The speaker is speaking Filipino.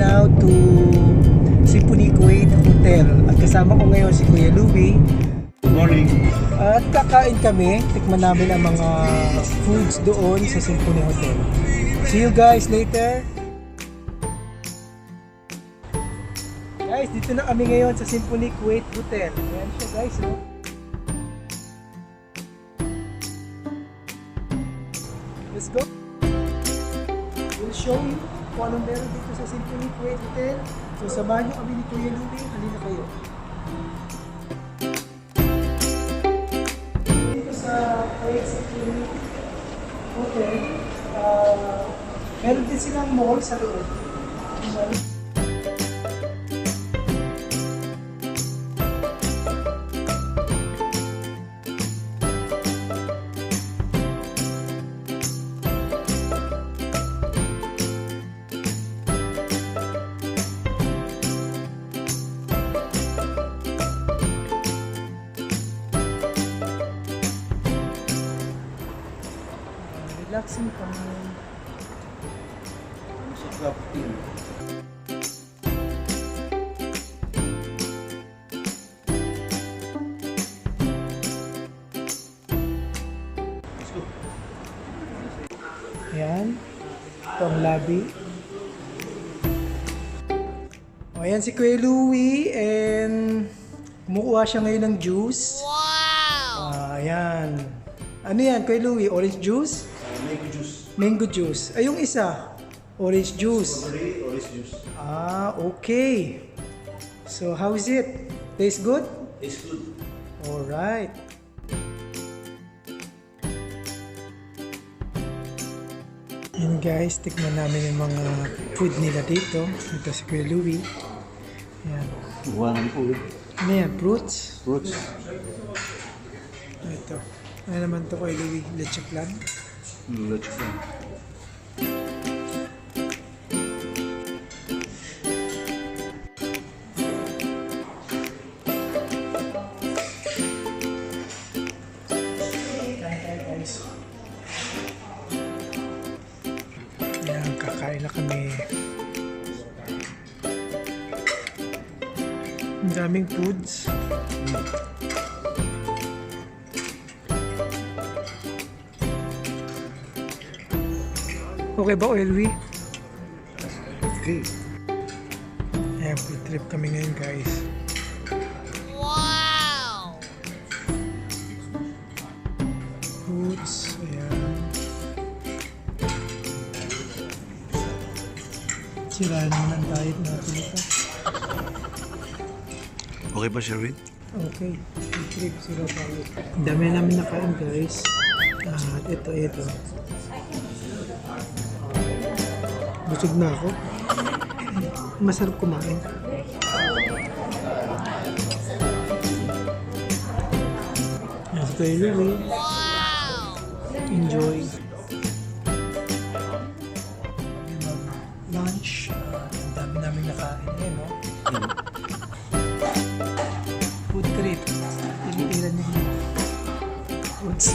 now to Symphony Kuwait Hotel. At kasama ko ngayon si Kuya Louie. Good morning. At kakain kami. Tikman namin ang mga foods doon sa Symphony Hotel. See you guys later. Guys, dito na kami ngayon sa Symphony Kuwait Hotel. Ayan siya guys. Oh. Let's go. We'll show you kung anong meron dito sa Symphony Kuwait Hotel. So samahan nyo kami ni Kuya Louie. Halina kayo. Dito sa Kuwait Symphony Hotel, meron din silang mall sa loob. Relaxing time. Ayan. Ito ang lobby. O, ayan si Kuya Louie and kumukuha siya ngayon ng juice. Wow! Ayan. Ano yan, Kuya Louie? Orange juice? Mango juice. Mango juice. Ay, yung isa, orange juice. Orange juice. Okay. So, how is it? Tastes good? Tastes good. Alright. Yan guys, tikman namin yung mga food nila dito. Ito si Kuya Louie. Yan. Walang food. Ano yan? Fruits? Fruits. Ito. Ano naman ito Kuya Louie? Leche plan? Leche plan. Yan, kakain na kami. Ang daming foods. Okay ba, Louie? Okay. Ayan, food trip kami ngayon, guys. Wow! Foods, ayan. Sirahan naman ang diet natin ito. Okay ba, Sherwin? Okay, food trip, sila tayo. Ang dami namin nakain, guys. At ito. Busog na ako. Masarap kumain. Yan si Kuya Louie. Enjoy. Lunch. Ang dami namin nakain. Ayan, no? Food trip. Tinitiran niyo yung foods.